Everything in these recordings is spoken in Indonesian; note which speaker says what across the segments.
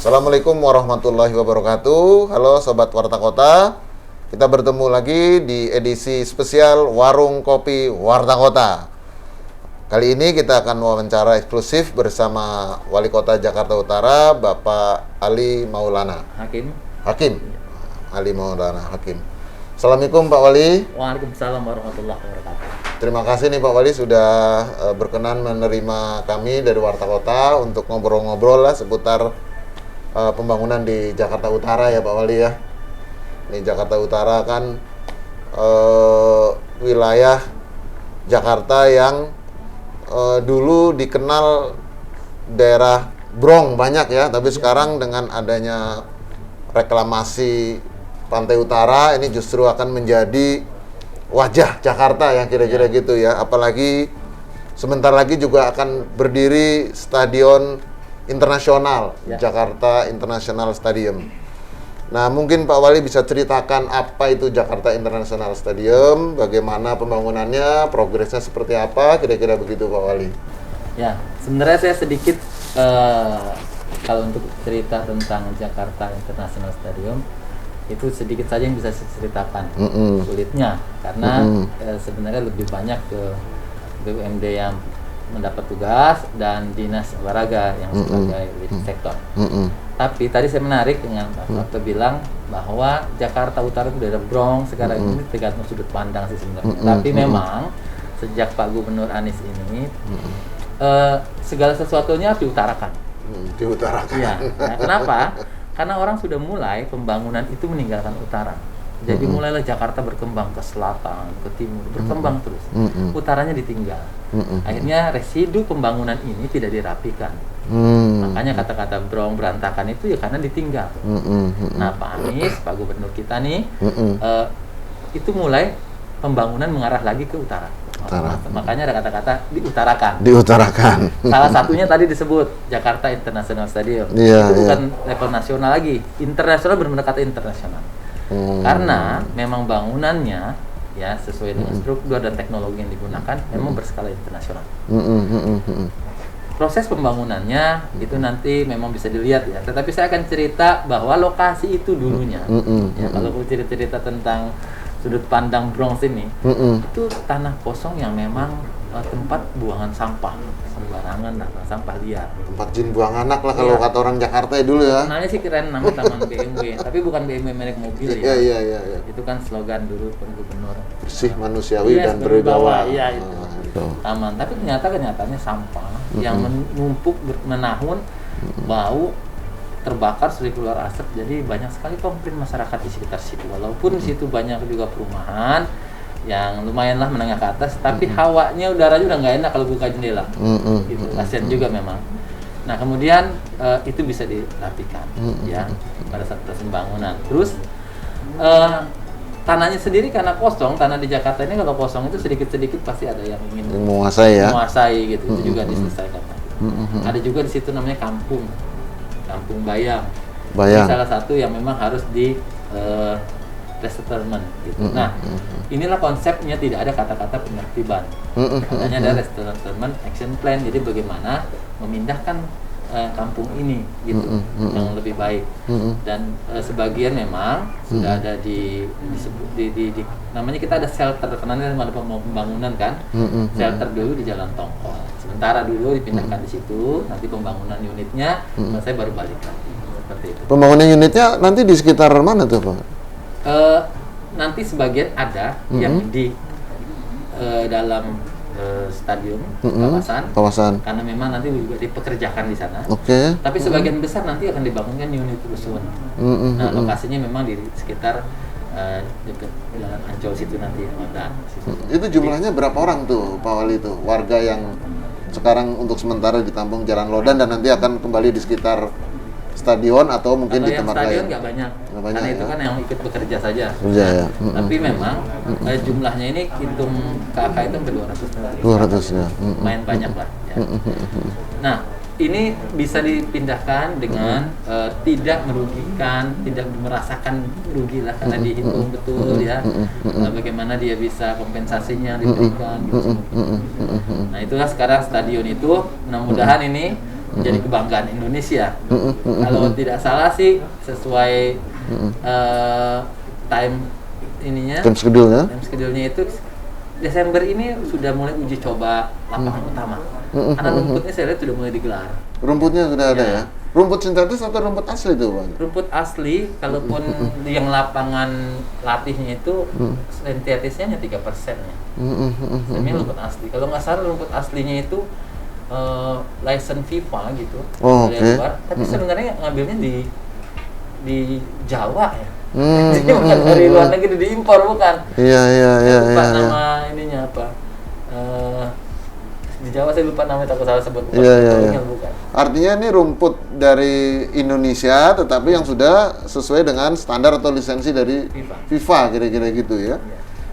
Speaker 1: Assalamualaikum warahmatullahi wabarakatuh. Halo Sobat Warta Kota. Kita bertemu lagi di edisi spesial Warung Kopi Warta Kota. Kali ini kita akan wawancara eksklusif bersama Wali Kota Jakarta Utara, Bapak Ali Maulana. Hakim. Ali Maulana Hakim. Assalamualaikum Pak Wali.
Speaker 2: Waalaikumsalam warahmatullahi wabarakatuh.
Speaker 1: Terima kasih nih Pak Wali sudah berkenan menerima kami dari Warta Kota untuk ngobrol-ngobrol lah seputar pembangunan di Jakarta Utara ya Pak Wali ya. Ini Jakarta Utara kan wilayah Jakarta yang dulu dikenal daerah Brong banyak ya, tapi sekarang dengan adanya reklamasi Pantai Utara ini justru akan menjadi wajah Jakarta yang kira-kira gitu ya. Apalagi sebentar lagi juga akan berdiri Stadion Internasional, Jakarta International Stadium. Nah, mungkin Pak Wali bisa ceritakan apa itu Jakarta International Stadium, bagaimana pembangunannya, progresnya seperti apa, kira-kira begitu Pak Wali.
Speaker 2: Ya, sebenarnya saya sedikit kalau untuk cerita tentang Jakarta International Stadium itu sedikit saja yang bisa saya ceritakan kulitnya, karena sebenarnya lebih banyak ke BUMD yang mendapat tugas dan dinas olahraga yang sebagai leading sektor. Tapi tadi saya menarik dengan Pak bilang bahwa Jakarta Utara itu daerah Brong sekarang ini tergantung sudut pandang sih sebenarnya. Tapi memang sejak Pak Gubernur Anies ini segala sesuatunya diutarakan.
Speaker 1: Diutarakan.
Speaker 2: Iya. Nah, kenapa? Karena orang sudah mulai pembangunan itu meninggalkan utara. Jadi mulailah Jakarta berkembang ke selatan, ke timur, berkembang terus. Utaranya ditinggal. Akhirnya residu pembangunan ini tidak dirapikan. Makanya kata-kata Brong berantakan itu ya karena ditinggal. Nah, Pak Anies, Pak Gubernur kita nih, itu mulai pembangunan mengarah lagi ke utara. Makanya ada kata-kata diutarakan.
Speaker 1: Diutarakan.
Speaker 2: Salah satunya tadi disebut Jakarta International Stadium. Itu bukan level nasional lagi, internasional, benar-benar kata internasional. Karena memang bangunannya ya sesuai dengan struktur dan teknologi yang digunakan memang berskala internasional. Proses pembangunannya itu nanti memang bisa dilihat ya. Tetapi saya akan cerita bahwa lokasi itu dulunya. Ya, kalau cerita-cerita tentang sudut pandang Bronx ini, itu tanah kosong yang memang tempat buangan sampah sembarangan, sampah liar. Tempat
Speaker 1: jin buang anak lah kalau kata orang Jakarta ya dulu ya.
Speaker 2: Namanya sih keren, nama Taman BMW, tapi bukan BMW merek mobil ya.
Speaker 1: Iya.
Speaker 2: Itu kan slogan dulu Gubernur.
Speaker 1: Bersih, manusiawi dan berwibawa.
Speaker 2: Iya itu. Taman, tapi kenyataannya sampah yang menumpuk menahun, bau, terbakar, sering keluar asap. Jadi banyak sekali komplain masyarakat di sekitar situ. Walaupun di situ banyak juga perumahan yang lumayan lah menengah ke atas, tapi hawanya, udaranya udah nggak enak kalau buka jendela. Gitu, kasihan juga memang. Nah, kemudian itu bisa dirapikan ya pada saat proses pembangunan. Terus tanahnya sendiri karena kosong, tanah di Jakarta ini kalau kosong itu sedikit-sedikit pasti ada yang ingin menguasai gitu. Itu juga diselesaikan. Ada juga di situ namanya Kampung Bayam. Ini salah satu yang memang harus di resettlement gitu. Nah, inilah konsepnya, tidak ada kata-kata penertiban. Hanya ada resettlement action plan. Jadi bagaimana memindahkan kampung ini gitu yang lebih baik. Dan sebagian memang sudah ada di namanya kita ada shelter, karena ada pembangunan kan. Shelter dulu di Jalan Tongkol. Sementara dulu dipindahkan di situ, nanti pembangunan unitnya saya baru balik lagi. Seperti itu.
Speaker 1: Pembangunan unitnya nanti di sekitar mana tuh Pak?
Speaker 2: Nanti sebagian ada yang di dalam stadion kawasan, karena memang nanti juga dipekerjakan di sana. Tapi sebagian besar nanti akan dibangunkan unit rusun. Nah, lokasinya memang di sekitar dekat Jalan Ancol situ nanti.
Speaker 1: Itu jumlahnya berapa orang tuh Pak Wali tuh, warga yang sekarang untuk sementara ditampung Jalan Lodan dan nanti akan kembali di sekitar stadion atau mungkin di tempat lain?
Speaker 2: Stadion nggak banyak, karena itu kan yang ikut bekerja saja.
Speaker 1: Ya.
Speaker 2: Tapi memang jumlahnya ini hitung KK itu sampai 200
Speaker 1: ya.
Speaker 2: Lumayan banyak lah ya. Nah, ini bisa dipindahkan dengan tidak merugikan, tidak merasakan rugi lah, karena dihitung betul ya. Bagaimana dia bisa kompensasinya diberikan gitu. Nah, itulah sekarang stadion itu mudah-mudahan ini menjadi kebanggaan Indonesia. Kalau tidak salah sih sesuai time ininya,
Speaker 1: Time schedule-nya.
Speaker 2: time schedule-nya itu Desember ini sudah mulai uji coba lapangan utama. Karena rumputnya saya lihat sudah mulai digelar.
Speaker 1: Rumputnya sudah ada
Speaker 2: Ya.
Speaker 1: ya. Rumput sintetis atau rumput asli itu, Bang?
Speaker 2: Rumput asli, kalaupun yang lapangan latihnya itu sintetisnya hanya 3%-nya. Semi rumput asli. Kalau nggak salah rumput aslinya itu license FIFA gitu
Speaker 1: Oh,
Speaker 2: dari
Speaker 1: oke.
Speaker 2: luar. Tapi sebenarnya ngambilnya di Jawa ya. Jadi bukan dari luar negeri diimpor, bukan.
Speaker 1: Iya.
Speaker 2: Saya lupa nama ininya apa. Di Jawa saya lupa namanya, takut salah sebut.
Speaker 1: Iya.
Speaker 2: Bukan.
Speaker 1: Artinya ini rumput dari Indonesia, tetapi yang sudah sesuai dengan standar atau lisensi dari FIFA kira-kira gitu ya.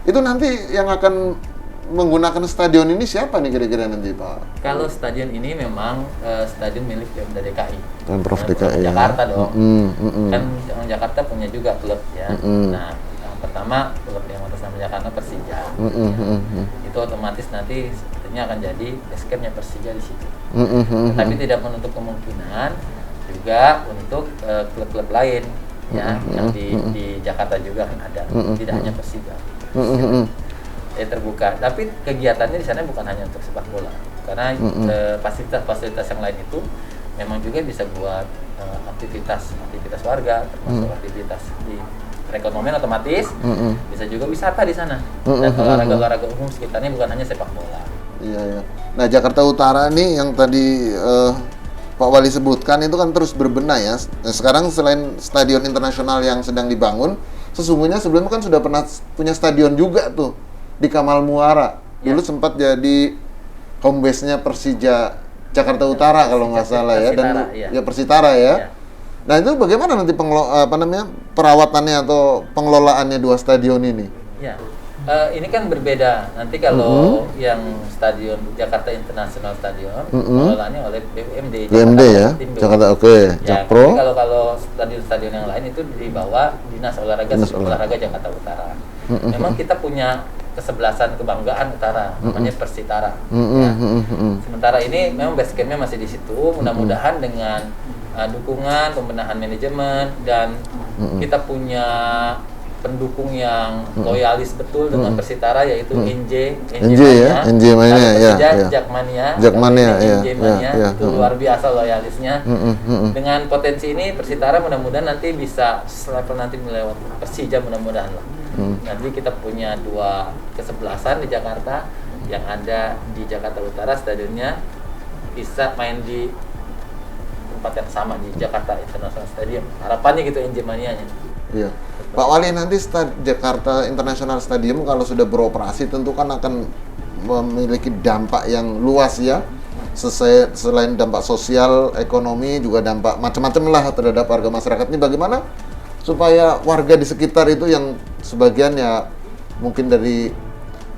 Speaker 1: Itu nanti yang akan menggunakan stadion ini siapa nih kira-kira nanti, Pak?
Speaker 2: Kalau stadion ini memang stadion milik Pemda DKI.
Speaker 1: Pemprov
Speaker 2: Nah,
Speaker 1: DKI ya.
Speaker 2: Jakarta dong.
Speaker 1: Mm-mm.
Speaker 2: Kan Jakarta punya juga klub ya. Nah, yang pertama klub yang atas nama Jakarta Persija. Ya. Itu otomatis nanti sepertinya akan jadi basecamp-nya Persija di situ. Tapi tidak menutup kemungkinan juga untuk klub-klub lain ya yang di Jakarta juga kan ada. Tidak hanya Persija. Terbuka. Tapi kegiatannya di sana bukan hanya untuk sepak bola. Karena fasilitas-fasilitas yang lain itu memang juga bisa buat aktivitas warga, termasuk aktivitas di perekonomian otomatis, bisa juga wisata di sana. Dan olahraga umum sekitarnya bukan hanya sepak bola.
Speaker 1: Iya. Nah, Jakarta Utara nih yang tadi Pak Wali sebutkan itu kan terus berbenah ya. Nah, sekarang selain stadion internasional yang sedang dibangun, sesungguhnya sebelumnya kan sudah pernah punya stadion juga tuh di Kamal Muara. Dulu sempat jadi home base-nya Persija Jakarta Utara kalau nggak salah ya, dan Persitara ya. Nah, itu bagaimana nanti perawatannya atau pengelolaannya dua stadion ini?
Speaker 2: Ya. Ini kan berbeda. Nanti kalau yang stadion Jakarta International Stadion pengelolaannya oleh BUMD.
Speaker 1: BUMD ya. Jakarta oke. Jakpro.
Speaker 2: Kalau stadion-stadion yang lain itu di bawah Dinas Olahraga Jakarta Utara. Memang kita punya kesebelasan kebanggaan utara, namanya Persitara. Sementara ini memang base camp-nya masih di situ. Mudah-mudahan dengan dukungan, pembenahan manajemen, dan kita punya pendukung yang loyalis betul dengan Persitara, yaitu NJ Mania, Jakmania, itu luar biasa loyalisnya. Dengan potensi ini Persitara mudah-mudahan nanti bisa selevel nanti melewati Persija, mudah-mudahan lah. Nanti kita punya dua kesebelasan di Jakarta, yang ada di Jakarta Utara stadionnya bisa main di tempat yang sama di Jakarta International Stadium. Harapannya gitu NJ Mania-nya.
Speaker 1: Iya. Pak Wali, nanti Jakarta International Stadium kalau sudah beroperasi tentu kan akan memiliki dampak yang luas ya. Selain dampak sosial, ekonomi, juga dampak macam-macam lah terhadap warga masyarakat. Ini bagaimana supaya warga di sekitar itu yang sebagian ya mungkin dari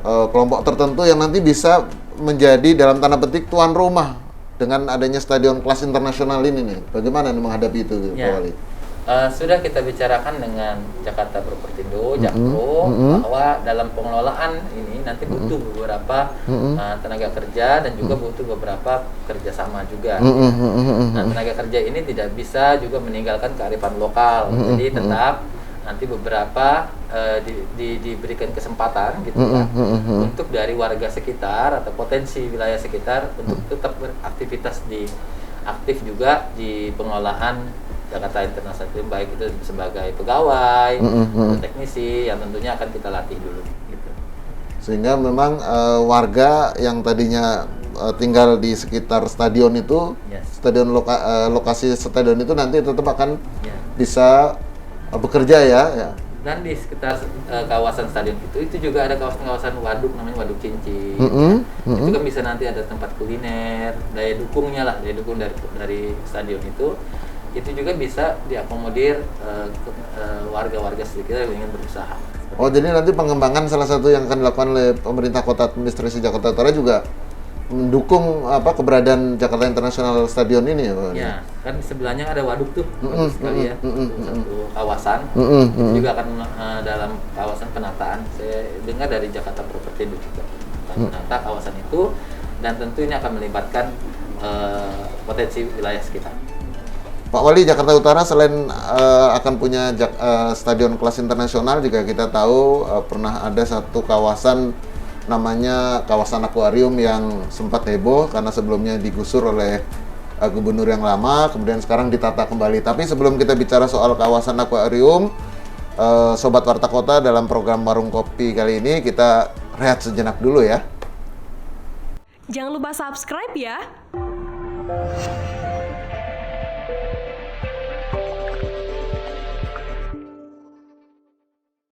Speaker 1: kelompok tertentu yang nanti bisa menjadi dalam tanda petik tuan rumah dengan adanya stadion kelas internasional ini nih. Bagaimana menghadapi itu, Pak Wali?
Speaker 2: Sudah kita bicarakan dengan Jakarta Propertindo, Jakpro, bahwa dalam pengelolaan ini nanti butuh beberapa tenaga kerja dan juga butuh beberapa kerjasama juga. Nah, tenaga kerja ini tidak bisa juga meninggalkan kearifan lokal, jadi tetap nanti beberapa diberikan kesempatan gitu ya, untuk dari warga sekitar atau potensi wilayah sekitar untuk tetap beraktivitas aktif juga di pengelolaan Jakarta International Stadium, baik itu sebagai pegawai, teknisi yang tentunya akan kita latih dulu gitu.
Speaker 1: Sehingga memang warga yang tadinya tinggal di sekitar stadion itu, lokasi stadion itu nanti tetap akan bisa bekerja ya.
Speaker 2: Dan di sekitar kawasan stadion itu juga ada kawasan-kawasan waduk, namanya Waduk Cincin. Itu kan bisa nanti ada tempat kuliner, daya dukung dari stadion itu juga bisa diakomodir warga-warga sekitar yang ingin berusaha.
Speaker 1: Oh, jadi nanti pengembangan salah satu yang akan dilakukan oleh pemerintah kota administrasi Jakarta Utara juga mendukung keberadaan Jakarta International Stadion ini ya, Pak?
Speaker 2: Ya, kan di sebelahnya ada waduk tuh, bagus sekali ya, satu kawasan. Itu juga akan dalam kawasan penataan. Saya dengar dari Jakarta Propertindo juga akan menata kawasan itu, dan tentu ini akan melibatkan potensi wilayah sekitar.
Speaker 1: Pak Wali, Jakarta Utara selain akan punya stadion kelas internasional, juga kita tahu pernah ada satu kawasan namanya kawasan akuarium yang sempat heboh karena sebelumnya digusur oleh gubernur yang lama, kemudian sekarang ditata kembali. Tapi sebelum kita bicara soal kawasan akuarium, Sobat Warta Kota, dalam program Warung Kopi kali ini kita rehat sejenak dulu ya.
Speaker 3: Jangan lupa subscribe ya.